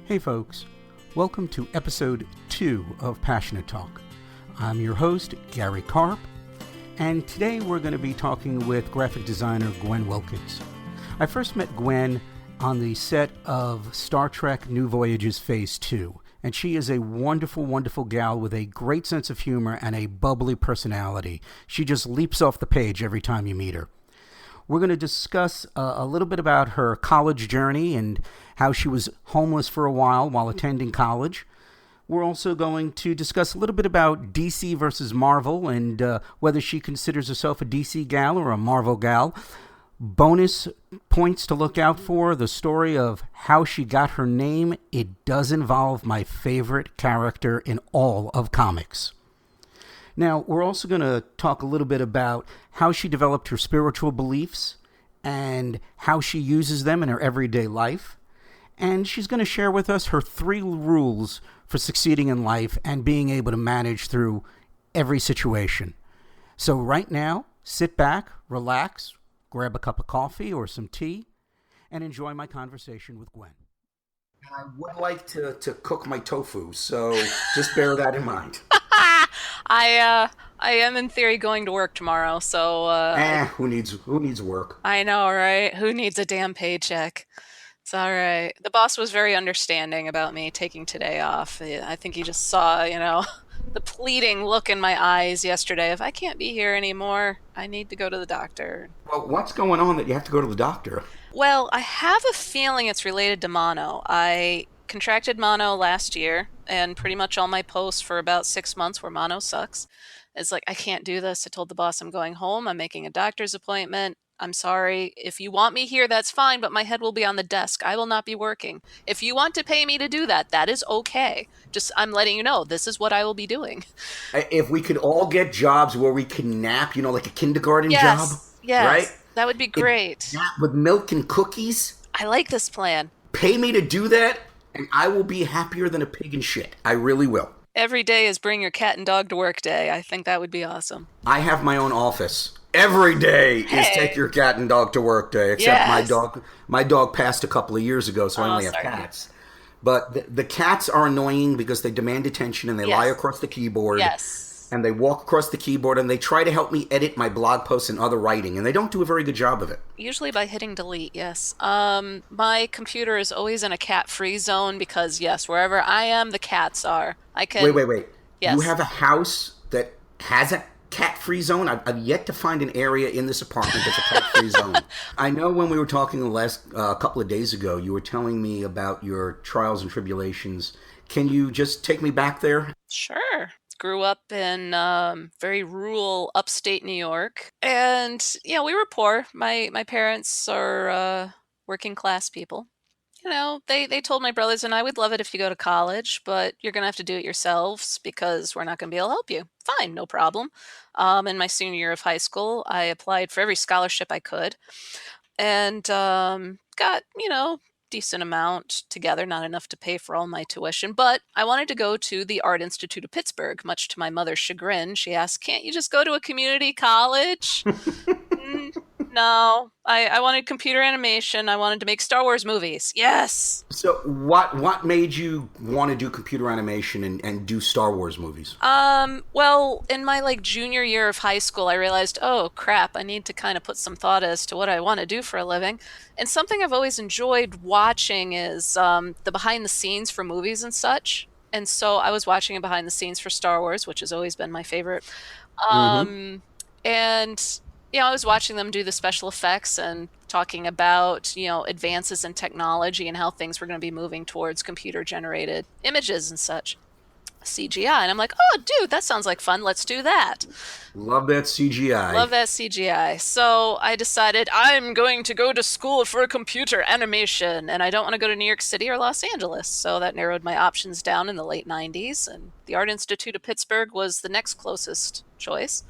Hey folks, welcome to episode 2 of Passionate Talk. I'm your host, Gary Karp, and today we're going to be talking with graphic designer Gwen Wilkins. I first met Gwen on the set of Star Trek New Voyages Phase 2, and she is a wonderful, wonderful gal with a great sense of humor and a bubbly personality. She just leaps off the page every time you meet her. We're going to discuss a little bit about her college journey and how she was homeless for a while attending college. We're also going to discuss a little bit about DC versus Marvel and whether she considers herself a DC gal or a Marvel gal. Bonus points to look out for, the story of how she got her name. It does involve my favorite character in all of comics. Now, we're also going to talk a little bit about how she developed her spiritual beliefs and how she uses them in her everyday life. And she's going to share with us her 3 rules for succeeding in life and being able to manage through every situation. So right now, sit back, relax, grab a cup of coffee or some tea, and enjoy my conversation with Gwen. I would like to cook my tofu, so just bear that in mind. I am in theory going to work tomorrow, so who needs work? I know, right? Who needs a damn paycheck? It's all right. The boss was very understanding about me taking today off. I think he just saw, the pleading look in my eyes yesterday. If I can't be here anymore, I need to go to the doctor. Well, what's going on that you have to go to the doctor? Well, I have a feeling it's related to mono. I contracted mono last year, and pretty much all my posts for about 6 months were mono sucks. It's like, I can't do this. I told the boss I'm going home. I'm making a doctor's appointment. I'm sorry. If you want me here, that's fine, but my head will be on the desk. I will not be working. If you want to pay me to do that, that is okay. Just, I'm letting you know, this is what I will be doing. If we could all get jobs where we can nap, like a kindergarten job, yes, right? That would be great. Nap with milk and cookies. I like this plan. Pay me to do that, and I will be happier than a pig in shit. I really will. Every day is bring your cat and dog to work day. I think that would be awesome. I have my own office. Every day is take your cat and dog to work day, except my dog passed a couple of years ago, so I only have cats. But the cats are annoying because they demand attention and they lie across the keyboard. Yes. And they walk across the keyboard and they try to help me edit my blog posts and other writing, and they don't do a very good job of it. Usually by hitting delete, yes. My computer is always in a cat-free zone because, yes, wherever I am, the cats are. I can... Wait. Yes. You have a house that has a cat-free zone? I've yet to find an area in this apartment that's a cat-free zone. I know when we were talking the last couple of days ago, you were telling me about your trials and tribulations. Can you just take me back there? Sure. Grew up in very rural upstate New York. And, we were poor. My parents are working class people. They told my brothers and I, we'd love it if you go to college, but you're going to have to do it yourselves because we're not going to be able to help you. Fine, no problem. In my senior year of high school, I applied for every scholarship I could and got, decent amount together, not enough to pay for all my tuition, but I wanted to go to the Art Institute of Pittsburgh, much to my mother's chagrin. She asked, can't you just go to a community college? No, I wanted computer animation. I wanted to make Star Wars movies. Yes. So what made you want to do computer animation and do Star Wars movies? Well, in my junior year of high school, I realized, oh crap, I need to kind of put some thought as to what I want to do for a living. And something I've always enjoyed watching is the behind the scenes for movies and such. And so I was watching a behind the scenes for Star Wars, which has always been my favorite. And I was watching them do the special effects and talking about, advances in technology and how things were going to be moving towards computer-generated images and such, CGI. And I'm like, oh, dude, that sounds like fun. Let's do that. Love that CGI. Love that CGI. So I decided I'm going to go to school for computer animation, and I don't want to go to New York City or Los Angeles. So that narrowed my options down in the late 90s, and the Art Institute of Pittsburgh was the next closest choice.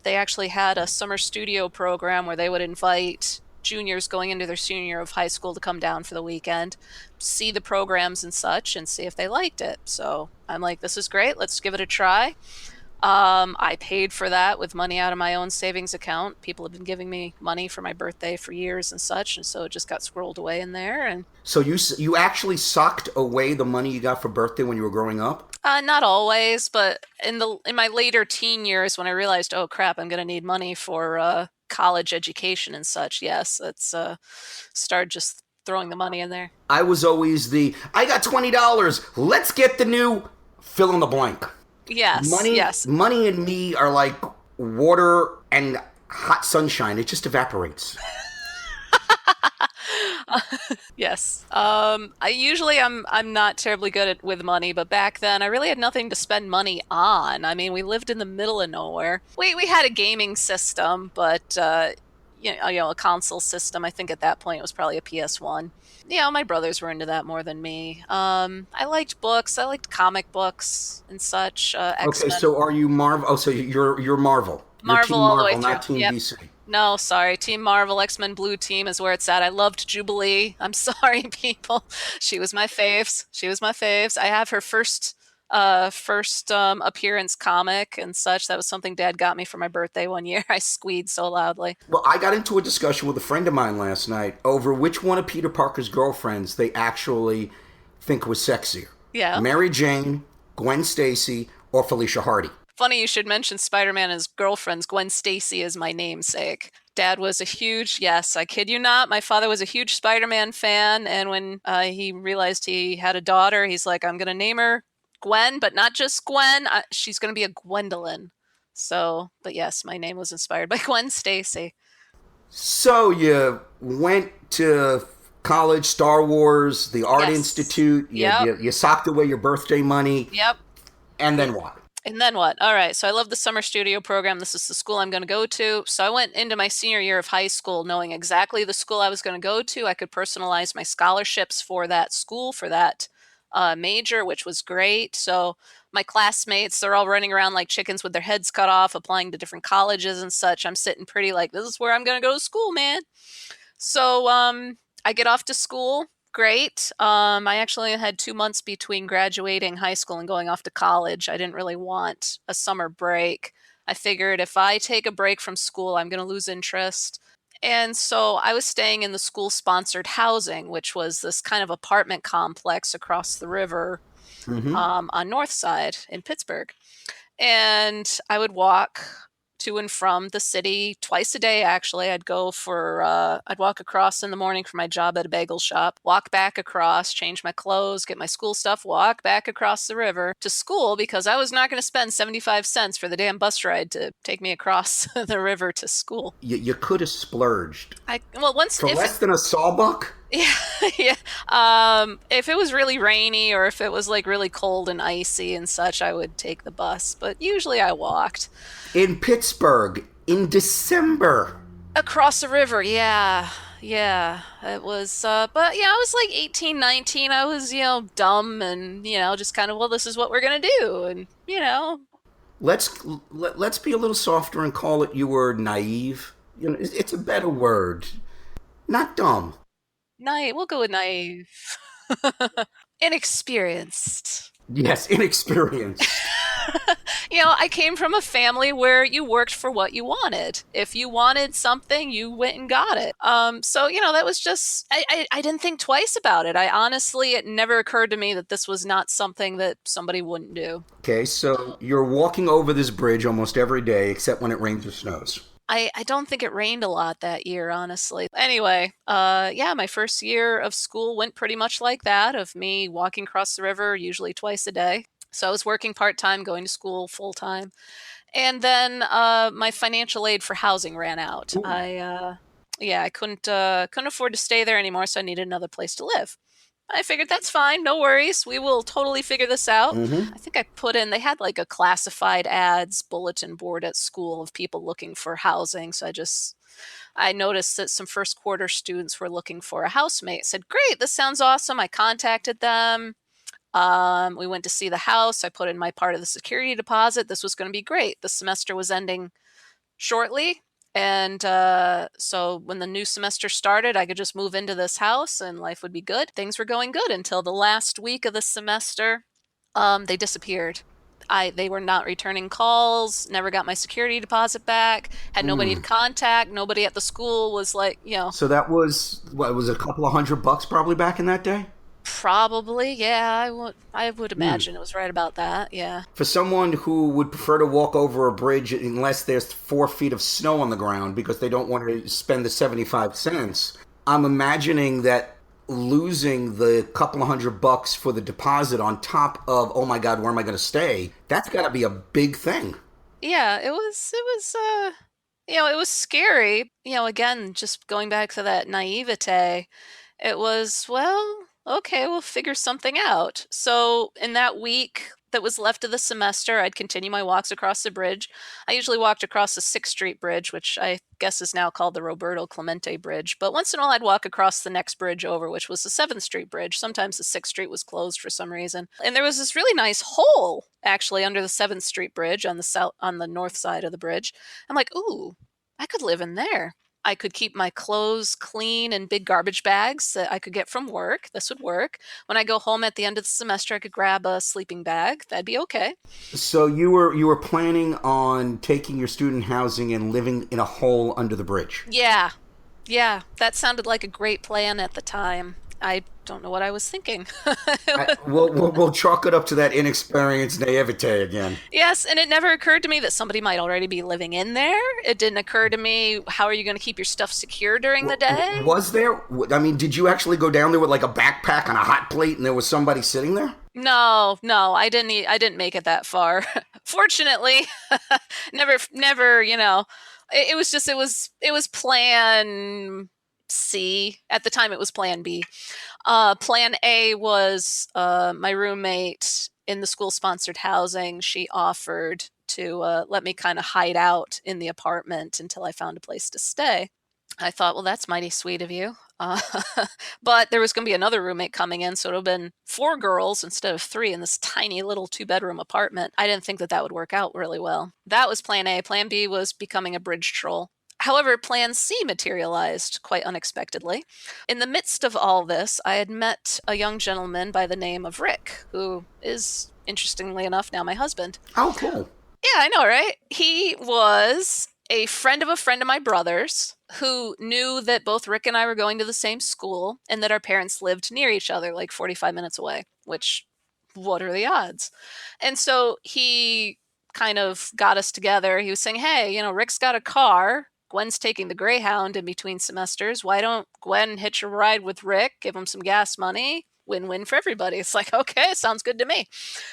They actually had a summer studio program where they would invite juniors going into their senior year of high school to come down for the weekend, see the programs and such, and see if they liked it. So I'm like, this is great. Let's give it a try. I paid for that with money out of my own savings account. People have been giving me money for my birthday for years and such, and so it just got squirreled away in there. And So you actually socked away the money you got for birthday when you were growing up? not always, but in my later teen years, when I realized, oh crap, I'm gonna need money for college education and such, yes, it's started just throwing the money in there. I was always I got $20. Let's get the new fill in the blank. Yes, yes. Money and me are like water and hot sunshine. It just evaporates. Yes. I'm not terribly good with money, but back then I really had nothing to spend money on. I mean, we lived in the middle of nowhere. We had a gaming system, but a console system. I think at that point it was probably a PS1. My brothers were into that more than me. I liked books. I liked comic books and such. Okay, X-Men, so are you Marvel? Oh, so you're Marvel. You're Marvel Team all the way Marvel, through. not Team Yep. DC. No, sorry. Team Marvel, X-Men Blue Team is where it's at. I loved Jubilee. I'm sorry, people. She was my faves. She was my faves. I have her first appearance comic and such. That was something Dad got me for my birthday one year. I squeaked so loudly. Well, I got into a discussion with a friend of mine last night over which one of Peter Parker's girlfriends they actually think was sexier. Yeah. Mary Jane, Gwen Stacy, or Felicia Hardy. Funny you should mention Spider-Man and his girlfriends. Gwen Stacy is my namesake. Dad was a huge, yes, I kid you not, my father was a huge Spider-Man fan, and when he realized he had a daughter, he's like, I'm going to name her Gwen, but not just Gwen. She's going to be a Gwendolyn. So, but yes, my name was inspired by Gwen Stacy. So you went to college, Star Wars, the Art Yes. Institute. Yep. You socked away your birthday money, Yep. and then what? And then what? All right. So I love the summer studio program. This is the school I'm going to go to. So I went into my senior year of high school knowing exactly the school I was going to go to. I could personalize my scholarships for that school, for that major, which was great. So my classmates, they're all running around like chickens with their heads cut off, applying to different colleges and such. I'm sitting pretty like, this is where I'm going to go to school, man. So I get off to school. Great. I actually had 2 months between graduating high school and going off to college. I didn't really want a summer break. I figured if I take a break from school, I'm going to lose interest. And so I was staying in the school sponsored housing, which was this kind of apartment complex across the river Mm-hmm. on North Side in Pittsburgh. And I would walk to and from the city twice a day. Actually, I'd walk across in the morning for my job at a bagel shop, walk back across, change my clothes, get my school stuff, walk back across the river to school because I was not going to spend 75 cents for the damn bus ride to take me across the river to school. You could have splurged Once for if less than a sawbuck. yeah, yeah. If it was really rainy or if it was like really cold and icy and such, I would take the bus, but usually I walked. In Pittsburgh in December. Across the river, yeah. Yeah, it was, but yeah, I was like 18, 19. I was, dumb and, just kind of, well, this is what we're gonna do. And, Let's be a little softer and call it you were naive. It's a better word. Not dumb. we'll go with naive. Inexperienced. Yes, inexperienced. I came from a family where you worked for what you wanted. If you wanted something, you went and got it. So that was just I didn't think twice about it. I honestly, it never occurred to me that this was not something that somebody wouldn't do. Okay, so you're walking over this bridge almost every day except when it rains or snows. I don't think it rained a lot that year, honestly. Anyway, yeah, my first year of school went pretty much like that, of me walking across the river, usually twice a day. So I was working part-time, going to school full-time. And then my financial aid for housing ran out. Ooh. Yeah, I couldn't afford to stay there anymore, so I needed another place to live. I figured that's fine, no worries. We will totally figure this out. Mm-hmm. I think they had like a classified ads bulletin board at school of people looking for housing. So I noticed that some first quarter students were looking for a housemate. I said, great, this sounds awesome. I contacted them. We went to see the house. I put in my part of the security deposit. This was going to be great. The semester was ending shortly. And so when the new semester started, I could just move into this house and life would be good. Things were going good until the last week of the semester. They disappeared. They were not returning calls, never got my security deposit back, had nobody to contact, nobody at the school was like, So that was, what, was it a couple of $100 probably back in that day? probably, yeah, I would imagine it was right about that, yeah. For someone who would prefer to walk over a bridge unless there's 4 feet of snow on the ground because they don't want to spend the 75 cents, I'm imagining that losing the couple of $100 for the deposit on top of, oh my God, where am I going to stay? That's got to be a big thing. Yeah, it was scary. Again, just going back to that naivete, it was, well, okay, we'll figure something out. So, in that week that was left of the semester, I'd continue my walks across the bridge. I usually walked across the 6th Street Bridge, which I guess is now called the Roberto Clemente Bridge. But once in a while, I'd walk across the next bridge over, which was the 7th Street Bridge. Sometimes the 6th Street was closed for some reason. And there was this really nice hole actually under the 7th Street Bridge on the north side of the bridge. I'm like, ooh, I could live in there. I could keep my clothes clean in big garbage bags that I could get from work. This would work. When I go home at the end of the semester, I could grab a sleeping bag. That'd be okay. So you were planning on taking your student housing and living in a hole under the bridge. Yeah. Yeah. That sounded like a great plan at the time. I don't know what I was thinking. We'll chalk it up to that inexperienced naivete again. Yes, and it never occurred to me that somebody might already be living in there. It didn't occur to me, how are you going to keep your stuff secure during the day? Was there? I mean, did you actually go down there with like a backpack and a hot plate, and there was somebody sitting there? No, no, I didn't make it that far. Fortunately, never, it was plan C. At the time it was plan B. Plan A was my roommate in the school sponsored housing. She offered to let me kind of hide out in the apartment until I found a place to stay. I thought, well, that's mighty sweet of you. But there was going to be another roommate coming in, so it would have been 4 girls instead of 3 in this tiny little 2-bedroom apartment. I didn't think that would work out really well. That was plan A. Plan B was becoming a bridge troll. However, plan C materialized quite unexpectedly. In the midst of all this, I had met a young gentleman by the name of Rick, who is, interestingly enough, now my husband. Oh, cool. Yeah, I know, right? He was a friend of my brother's who knew that both Rick and I were going to the same school and that our parents lived near each other, like 45 minutes away, which, what are the odds? And so he kind of got us together. He was saying, hey, Rick's got a car. Gwen's taking the Greyhound in between semesters. Why don't Gwen hitch a ride with Rick, give him some gas money? Win-win for everybody. It's like, okay, sounds good to me.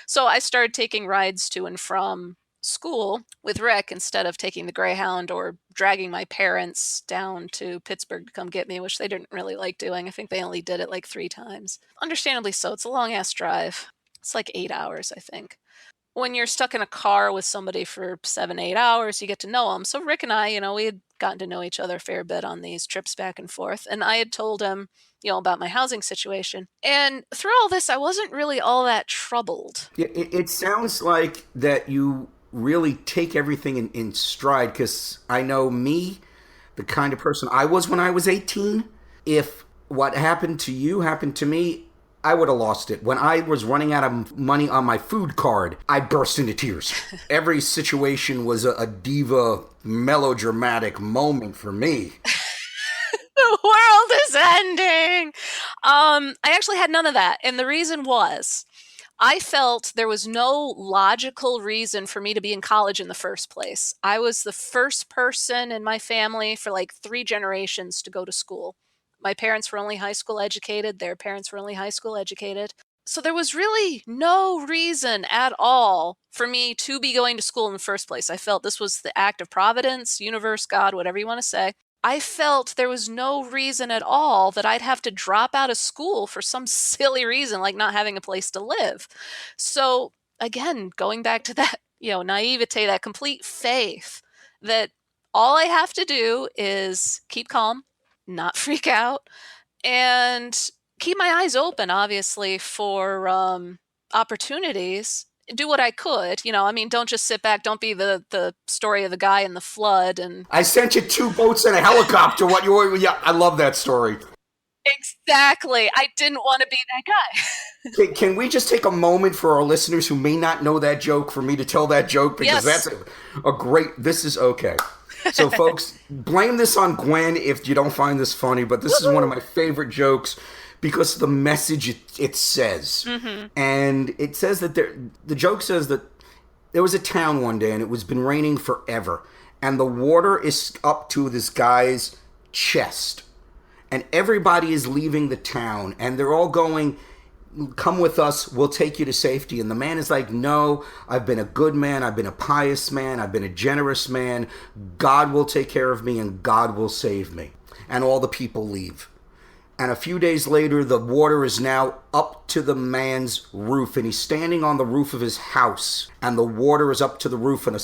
So I started taking rides to and from school with Rick instead of taking the Greyhound or dragging my parents down to Pittsburgh to come get me, which they didn't really like doing. I think they only did it like 3 times. Understandably so. It's a long ass drive. It's like 8 hours, I think. When you're stuck in a car with somebody for 7, 8 hours, you get to know them. So Rick and I, we had gotten to know each other a fair bit on these trips back and forth. And I had told him, about my housing situation. And through all this, I wasn't really all that troubled. Yeah, it sounds like that you really take everything in stride, because I know me, the kind of person I was when I was 18. If what happened to you happened to me, I would have lost it. When I was running out of money on my food card, I burst into tears. Every situation was a diva, melodramatic moment for me. The world is ending. I actually had none of that. And the reason was, I felt there was no logical reason for me to be in college in the first place. I was the first person in my family for like 3 generations to go to school. My parents were only high school educated. Their parents were only high school educated. So there was really no reason at all for me to be going to school in the first place. I felt this was the act of providence, universe, God, whatever you want to say. I felt there was no reason at all that I'd have to drop out of school for some silly reason, like not having a place to live. So again, going back to that, naivete, that complete faith that all I have to do is keep calm, not freak out, and keep my eyes open, obviously, for opportunities. Do what I could, don't just sit back. Don't be the story of the guy in the flood. And I sent you 2 boats and a helicopter. What you were? Yeah, I love that story. Exactly. I didn't want to be that guy. Can we just take a moment for our listeners who may not know that joke for me to tell that joke? Because that's Yes. a great. This is okay. So, folks, blame this on Gwen if you don't find this funny, but this is one of Woohoo. my favorite jokes because the message it says. Mm-hmm. And it says that the joke says that there was a town one day and it was been raining forever. And the water is up to this guy's chest. And everybody is leaving the town and they're all going, come with us, we'll take you to safety. And the man is like, no, I've been a good man, I've been a pious man, I've been a generous man. God will take care of me and God will save me. And all the people leave. And a few days later, the water is now up to the man's roof, and he's standing on the roof of his house. And the water is up to the roof, and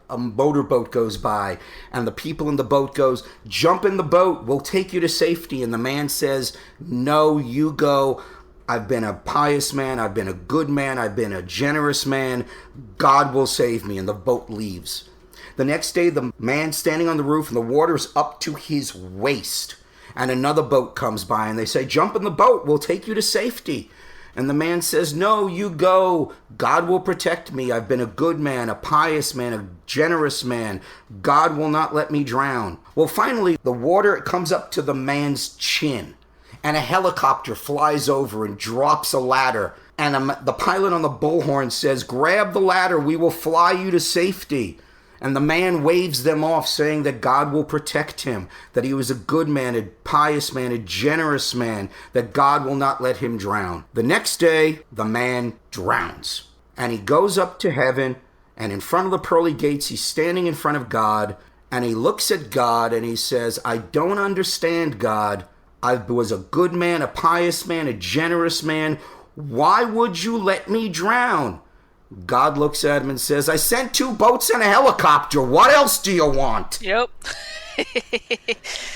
a motorboat goes by, and the people in the boat goes, jump in the boat, we'll take you to safety. And the man says, no, you go. I've been a pious man, I've been a good man, I've been a generous man. God will save me. And the boat leaves. The next day, the man's standing on the roof, and the water's up to his waist. And another boat comes by and they say, jump in the boat, we'll take you to safety. And the man says, no, you go. God will protect me. I've been a good man, a pious man, a generous man. God will not let me drown. Well, finally, the water comes up to the man's chin. And a helicopter flies over and drops a ladder. And the pilot on the bullhorn says, grab the ladder, we will fly you to safety. And the man waves them off, saying that God will protect him, that he was a good man, a pious man, a generous man, that God will not let him drown. The next day, the man drowns. And he goes up to heaven, and in front of the pearly gates, he's standing in front of God, and he looks at God, and he says, I don't understand, God. I was a good man, a pious man, a generous man. Why would you let me drown? God looks at him and says, I sent 2 boats and a helicopter. What else do you want? Yep.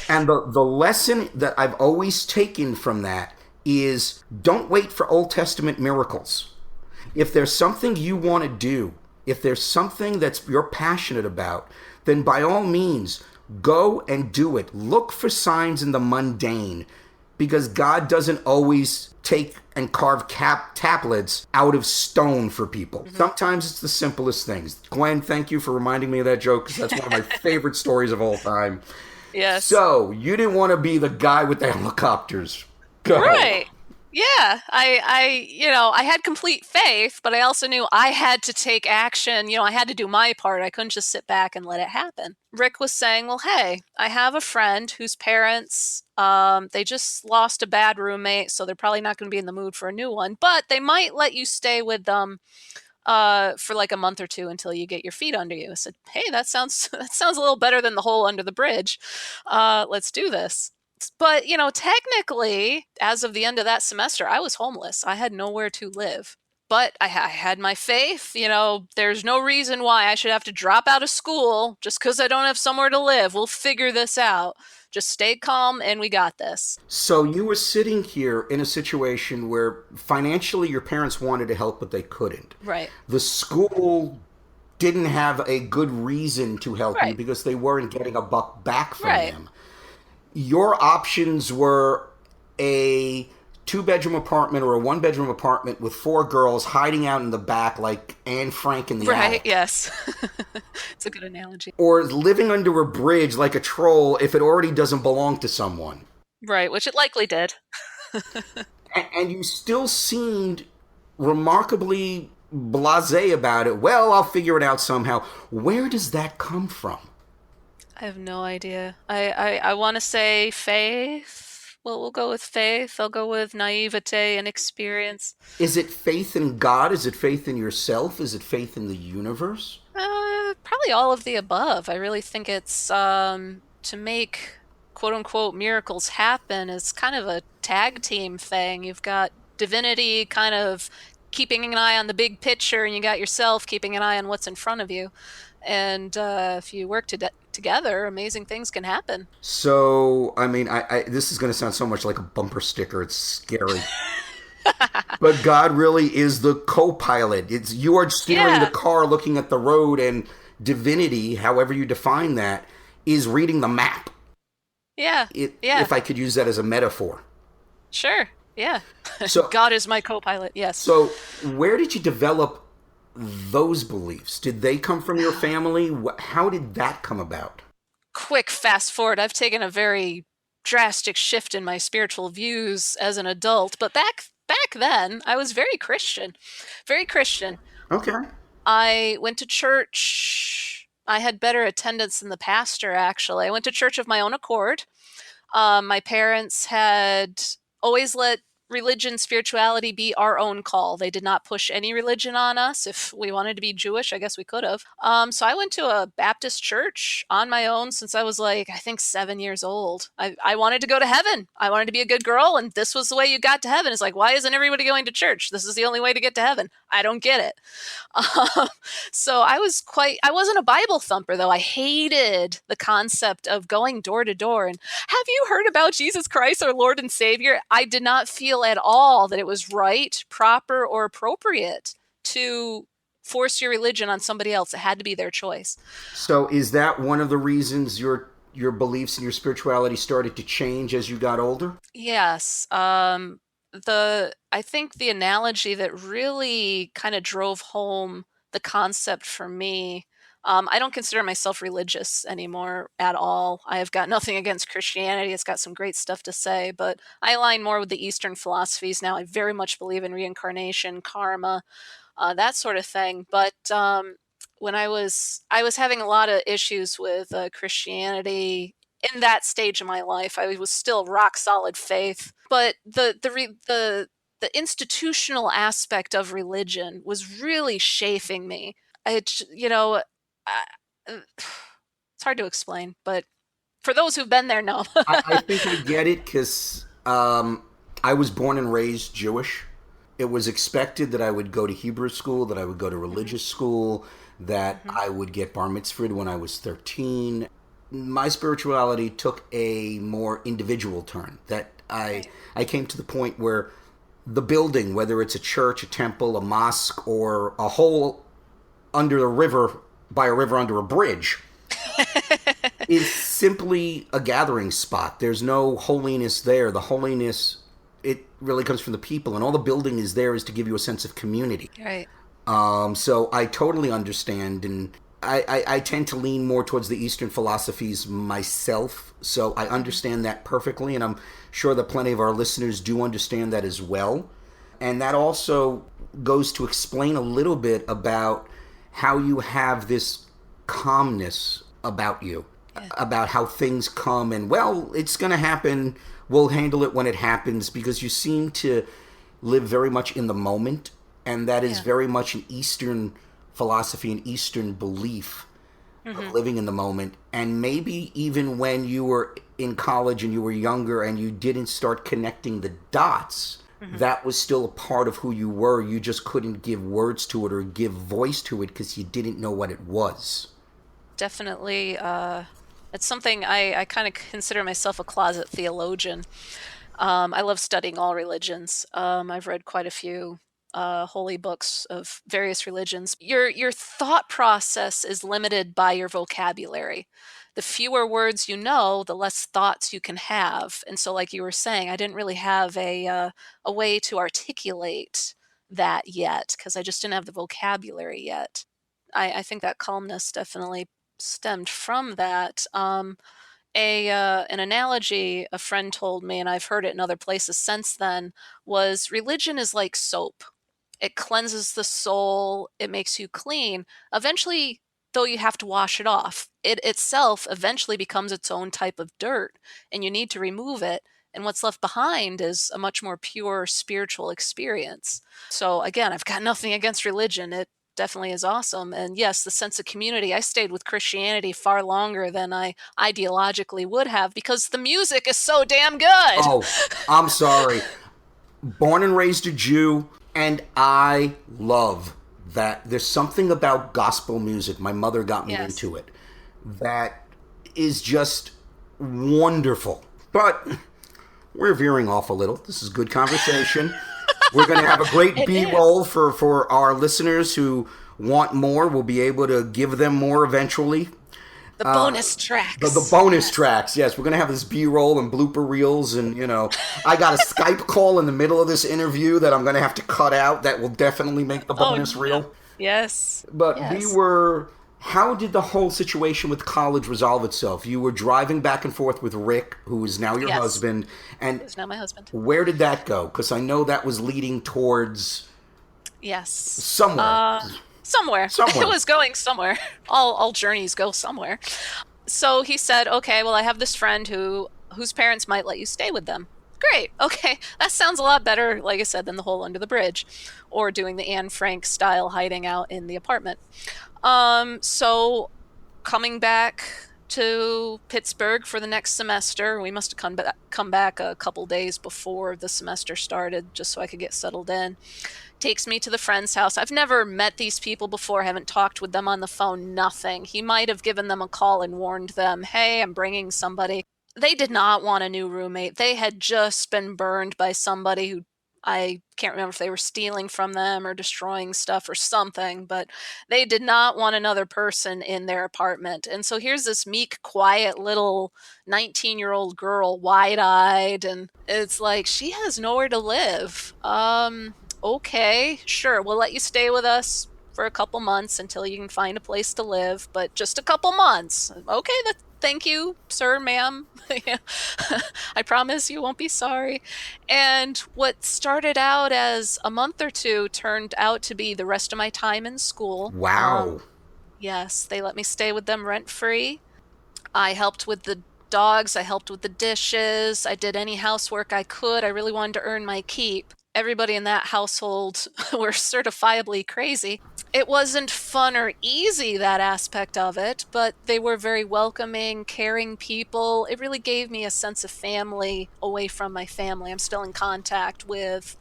And the lesson that I've always taken from that is don't wait for Old Testament miracles. If there's something you want to do, if there's something that's you're passionate about, then by all means, go and do it. Look for signs in the mundane, because God doesn't always take and carve tablets out of stone for people. Mm-hmm. Sometimes it's the simplest things. Gwen, thank you for reminding me of that joke, because that's one of my favorite stories of all time. Yes. So, you didn't want to be the guy with the helicopters. Go. Right. Yeah, I had complete faith, but I also knew I had to take action. I had to do my part. I couldn't just sit back and let it happen. Rick was saying, well, hey, I have a friend whose parents, they just lost a bad roommate, so they're probably not going to be in the mood for a new one, but they might let you stay with them for like a month or two until you get your feet under you. I said, hey, that sounds a little better than the hole under the bridge. Let's do this. But, technically, as of the end of that semester, I was homeless. I had nowhere to live. But I had my faith. There's no reason why I should have to drop out of school just because I don't have somewhere to live. We'll figure this out. Just stay calm and we got this. So you were sitting here in a situation where financially your parents wanted to help, but they couldn't. Right. The school didn't have a good reason to help you because they weren't getting a buck back from them. Your options were a 2-bedroom apartment or a 1-bedroom apartment with 4 girls hiding out in the back like Anne Frank in the attic. Right, yes. It's a good analogy. Or living under a bridge like a troll if it already doesn't belong to someone. Right, which it likely did. And you still seemed remarkably blasé about it. Well, I'll figure it out somehow. Where does that come from? I have no idea. I want to say faith. Well, we'll go with faith. I'll go with naivete and experience. Is it faith in God? Is it faith in yourself? Is it faith in the universe? Probably all of the above. I really think it's to make quote-unquote miracles happen is kind of a tag team thing. You've got divinity kind of keeping an eye on the big picture, and you got yourself keeping an eye on what's in front of you. And if you work together, amazing things can happen. So, I mean, I this is going to sound so much like a bumper sticker. It's scary. But God really is the co-pilot. It's you are steering the car, looking at the road, and divinity, however you define that, is reading the map. Yeah. If I could use that as a metaphor. Sure. Yeah. So, God is my co-pilot. Yes. so where did you develop those beliefs? Did they come from your family? How did that come about? Quick fast forward. I've taken a very drastic shift in my spiritual views as an adult, but back then I was very Christian. Very Christian. Okay. I went to church. I had better attendance than the pastor, actually. I went to church of my own accord. My parents had always let religion, spirituality be our own call. They did not push any religion on us. If we wanted to be Jewish, I guess we could have. So I went to a Baptist church on my own since I was like, I think 7 years old. I wanted to go to heaven. I wanted to be a good girl, and this was the way you got to heaven. It's like, why isn't everybody going to church? This is the only way to get to heaven. I don't get it. Um, so I wasn't a Bible thumper though. I hated the concept of going door to door and have you heard about Jesus Christ, our Lord and Savior? I did not feel at all that it was right, proper, or appropriate to force your religion on somebody else. It had to be their choice. So is that one of the reasons your beliefs and your spirituality started to change as you got older? Yes. I think the analogy that really kind of drove home the concept for me. I don't consider myself religious anymore at all. I have got nothing against Christianity. It's got some great stuff to say, but I align more with the Eastern philosophies now. I very much believe in reincarnation, karma, that sort of thing. But when I was having a lot of issues with Christianity in that stage of my life. I was still rock solid faith, but the institutional aspect of religion was really shaping me. I, it's hard to explain, but for those who've been there, know. I think I get it because I was born and raised Jewish. It was expected that I would go to Hebrew school, that I would go to Mhm, religious school, that mhm. I would get bar mitzvahed when I was 13. My spirituality took a more individual turn. That Right. I came to the point where the building, whether it's a church, a temple, a mosque, or a hole under a river, by a river under a bridge, is simply a gathering spot. There's no holiness there. The holiness, it really comes from the people, and all the building is there is to give you a sense of community. Right. So I totally understand, and I tend to lean more towards the Eastern philosophies myself, so I Mhm. understand that perfectly, and I'm sure that plenty of our listeners do understand that as well. And that also goes to explain a little bit about how you have this calmness about you, Yeah. about how things come, and well, it's going to happen. We'll handle it when it happens, because you seem to live very much in the moment, and that is Yeah. very much an Eastern philosophy, an Eastern belief of Hmm. living in the moment. And maybe even when you were in college and you were younger and you didn't start connecting the dots, Hmm. that was still a part of who you were. You just couldn't give words to it or give voice to it because you didn't know what it was. Definitely. It's something I kind of consider myself a closet theologian. I love studying all religions. I've read quite a few holy books of various religions. Your thought process is limited by your vocabulary. The fewer words you know, the less thoughts you can have. And so, like you were saying, I didn't really have a way to articulate that yet because I just didn't have the vocabulary yet. I think that calmness definitely stemmed from that. An analogy a friend told me, and I've heard it in other places since then, was religion is like soap. It cleanses the soul, it makes you clean. Eventually, though, you have to wash it off. It itself eventually becomes its own type of dirt, and you need to remove it. And what's left behind is a much more pure spiritual experience. So, again, I've got nothing against religion. It definitely is awesome. And yes, the sense of community. I stayed with Christianity far longer than I ideologically would have because the music is so damn good. Oh, I'm sorry. Born and raised a Jew, and I love that. There's something about gospel music. My mother got me Yes. into it. That is just wonderful. But we're veering off a little. This is good conversation. We're going to have a great It B is. roll for our listeners who want more. We'll be able to give them more eventually. The bonus The tracks. bonus Yes. tracks. Yes, we're gonna have this B-roll and blooper reels, and I got a Skype call in the middle of this interview that I'm gonna have to cut out. That will definitely make the Oh bonus no. reel. Yes. But we Yes. were. How did the whole situation with college resolve itself? You were driving back and forth with Rick, who is now your Yes. husband, and Who's now my husband. where did that go? Because I know that was leading towards Yes. somewhere. Somewhere. It Somewhere. was going somewhere. All journeys go somewhere. So he said, "Okay, well I have this friend whose parents might let you stay with them." Great. Okay. That sounds a lot better, like I said, than the hole under the bridge or doing the Anne Frank style hiding out in the apartment. So coming back to Pittsburgh for the next semester, we must have come back a couple days before the semester started just so I could get settled in. Takes me to the friend's house. I've never met these people before, haven't talked with them on the phone, nothing. He might have given them a call and warned them, hey, I'm bringing somebody. They did not want a new roommate. They had just been burned by somebody who, I can't remember if they were stealing from them or destroying stuff or something, but they did not want another person in their apartment. And so here's this meek, quiet little 19-year-old girl, wide-eyed, and it's like she has nowhere to live. Okay, sure, we'll let you stay with us for a couple months until you can find a place to live, but just a couple months. Okay, thank you, sir, ma'am. I promise you won't be sorry. And what started out as a month or two turned out to be the rest of my time in school. Wow. Yes, they let me stay with them rent free. I helped with the dogs, I helped with the dishes, I did any housework I could. I really wanted to earn my keep. Everybody in that household were certifiably crazy. It wasn't fun or easy, that aspect of it, but they were very welcoming, caring people. It really gave me a sense of family away from my family. I'm still in contact with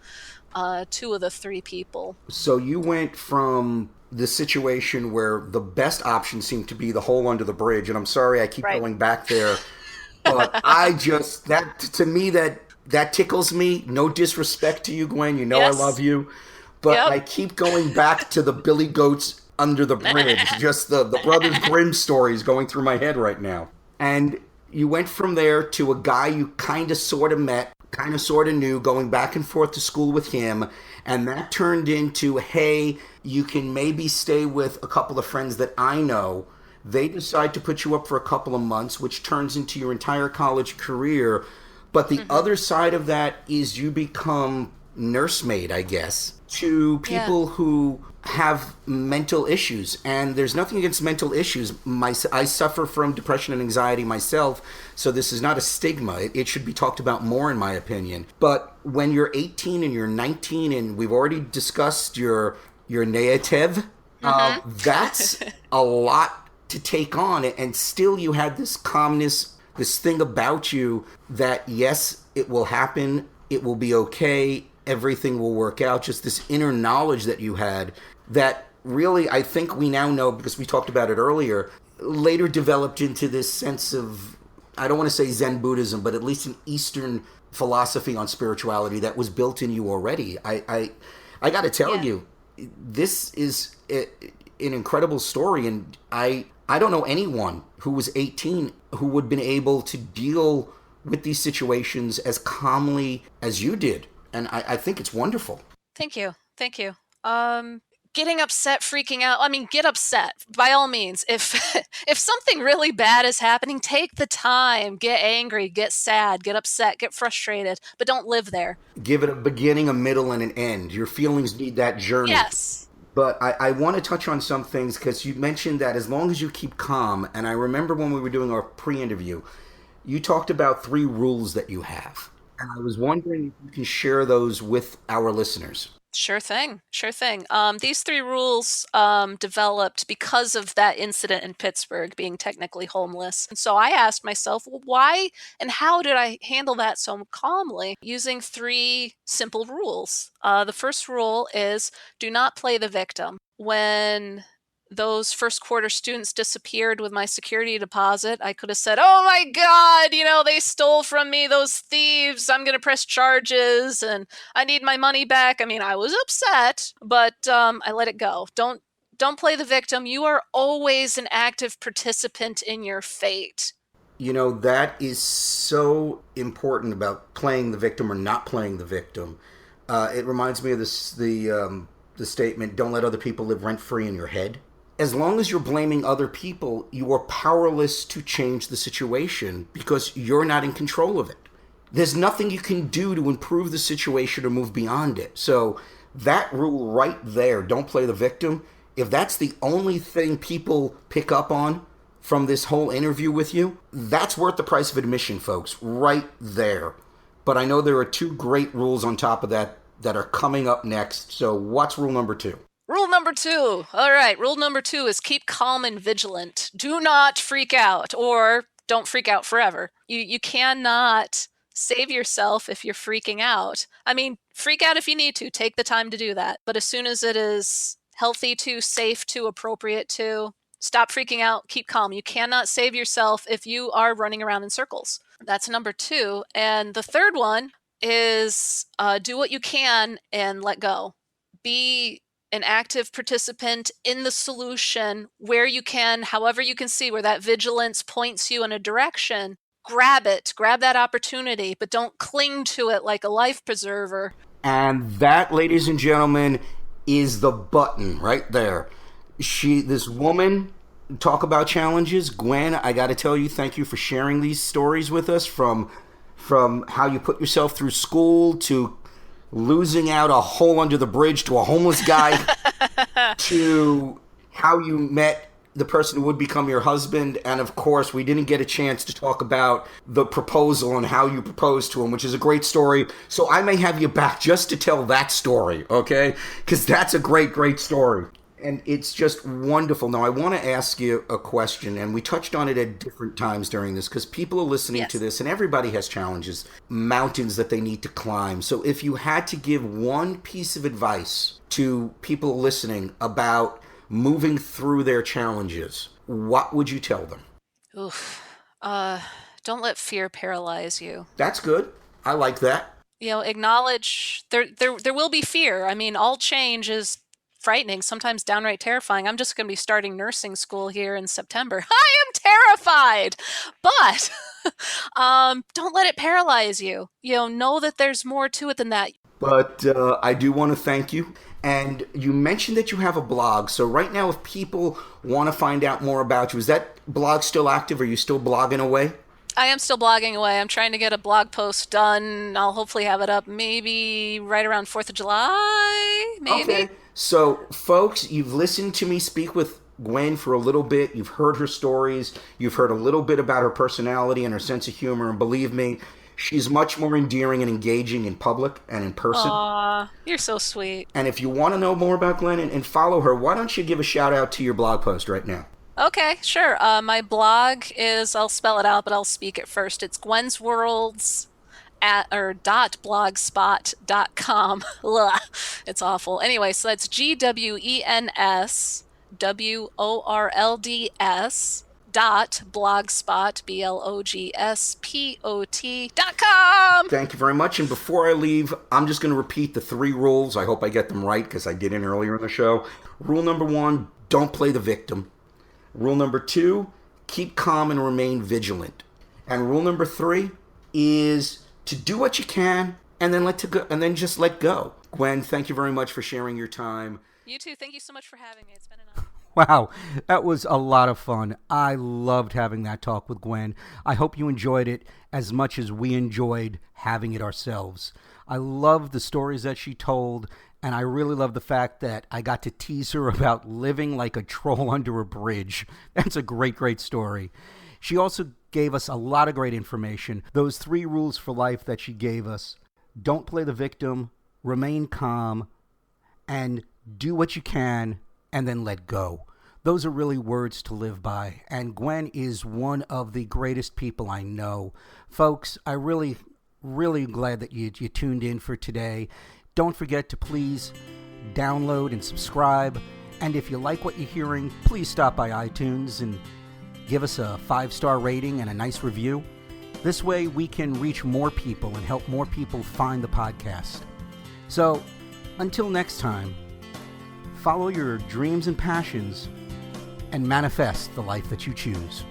two of the three people. So you went from the situation where the best option seemed to be the hole under the bridge, and I'm sorry I keep Right. going back there, but that to me that tickles me. No disrespect to you, Gwen. You know I love Yes. you, but Yep. I keep going back to the Billy Goats under the bridge. Just the Brothers Grimm stories going through my head right now. And you went from there to a guy you kind of sort of met, kind of sort of knew, going back and forth to school with him. And that turned into, hey, you can maybe stay with a couple of friends that I know. They decide to put you up for a couple of months, which turns into your entire college career. But the Hmm. other side of that is you become nursemaid, I guess, to Yeah. people who have mental issues. And there's nothing against mental issues. I suffer from depression and anxiety myself, so this is not a stigma. It should be talked about more, in my opinion. But when you're 18 and you're 19, and we've already discussed your Naivete, Hmm. that's a lot to take on, and still you had this calmness, this thing about you that yes, it will happen, it will be okay, everything will work out. Just this inner knowledge that you had that really, I think we now know, because we talked about it earlier, later developed into this sense of, I don't want to say Zen Buddhism, but at least an Eastern philosophy on spirituality that was built in you already. I got to tell Yeah. you, this is an incredible story, and I don't know anyone who was 18 who would have been able to deal with these situations as calmly as you did, and I think it's wonderful. Thank you. Thank you. Um, Getting upset, freaking out. I mean, get upset by all means. If if something really bad is happening, take the time, get angry, get sad, get upset, get frustrated, but don't live there. Give it a beginning, a middle, and an end. Your feelings need that journey. Yes. But I want to touch on some things because you mentioned that as long as you keep calm, and I remember when we were doing our pre interview, you talked about three rules that you have. And I was wondering if you can share those with our listeners. Sure thing. Sure thing. These three rules developed because of that incident in Pittsburgh, being technically homeless. And so I asked myself, well, why and how did I handle that so calmly? Using three simple rules. The first rule is do not play the victim. When those first quarter students disappeared with my security deposit, I could have said, oh my God, they stole from me, those thieves. I'm going to press charges and I need my money back. I mean, I was upset, but I let it go. Don't play the victim. You are always an active participant in your fate. You know, that is so important about playing the victim or not playing the victim. It reminds me of the statement, don't let other people live rent-free in your head. As long as you're blaming other people, you are powerless to change the situation because you're not in control of it. There's nothing you can do to improve the situation or move beyond it. So that rule right there, don't play the victim, if that's the only thing people pick up on from this whole interview with you, that's worth the price of admission, folks, right there. But I know there are two great rules on top of that are coming up next. So what's rule number 2? Rule number 2. All right. Rule number 2 is keep calm and vigilant. Do not freak out, or don't freak out forever. You cannot save yourself if you're freaking out. I mean, freak out if you need to. Take the time to do that. But as soon as it is healthy to, safe to, appropriate to, stop freaking out. Keep calm. You cannot save yourself if you are running around in circles. That's number 2. And the third one is do what you can and let go. Be an active participant in the solution where you can, however you can see where that vigilance points you in a direction. Grab it. Grab that opportunity, but don't cling to it like a life preserver. And that, ladies and gentlemen, is the button right there. This woman, talk about challenges. Gwen, I got to tell you, thank you for sharing these stories with us, from how you put yourself through school to losing out a hole under the bridge to a homeless guy to how you met the person who would become your husband. And of course, we didn't get a chance to talk about the proposal and how you proposed to him, which is a great story. So I may have you back just to tell that story, okay? Because that's a great, great story. And it's just wonderful. Now, I want to ask you a question, and we touched on it at different times during this, because people are listening to this, and everybody has challenges, mountains that they need to climb. So if you had to give one piece of advice to people listening about moving through their challenges, what would you tell them? Oof. Don't let fear paralyze you. That's good. I like that. Acknowledge there will be fear. I mean, all change is frightening, sometimes downright terrifying. I'm just going to be starting nursing school here in September. I am terrified, but don't let it paralyze you. Know that there's more to it than that. But I do want to thank you. And you mentioned that you have a blog. So right now, if people want to find out more about you, is that blog still active? Are you still blogging away? I am still blogging away. I'm trying to get a blog post done. I'll hopefully have it up maybe right around 4th of July, maybe. Okay. So, folks, you've listened to me speak with Gwen for a little bit. You've heard her stories. You've heard a little bit about her personality and her sense of humor. And believe me, she's much more endearing and engaging in public and in person. Aw, you're so sweet. And if you want to know more about Gwen and follow her, why don't you give a shout out to your blog post right now? Okay, sure. My blog is, I'll spell it out, but I'll speak it first. It's Gwen's Worlds .blogspot.com. Ugh, it's awful. Anyway, so that's GWENS WORLDS .blogspot BLOGSPOT.com. Thank you very much. And before I leave, I'm just going to repeat the 3 rules. I hope I get them right because I didn't earlier in the show. Rule number 1, don't play the victim. Rule number 2, keep calm and remain vigilant. And rule number 3 is to do what you can and then just let go. Gwen, thank you very much for sharing your time. You too. Thank you so much for having me. It's been an honor. Wow, that was a lot of fun. I loved having that talk with Gwen. I hope you enjoyed it as much as we enjoyed having it ourselves. I loved the stories that she told, and I really love the fact that I got to tease her about living like a troll under a bridge. That's a great, great story. She also gave us a lot of great information. Those 3 rules for life that she gave us: don't play the victim, remain calm, and do what you can, and then let go. Those are really words to live by. And Gwen is one of the greatest people I know. Folks, I really glad that you tuned in for today. Don't forget to please download and subscribe. And if you like what you're hearing, please stop by iTunes and give us a 5-star rating and a nice review. This way we can reach more people and help more people find the podcast. So, until next time, follow your dreams and passions, and manifest the life that you choose.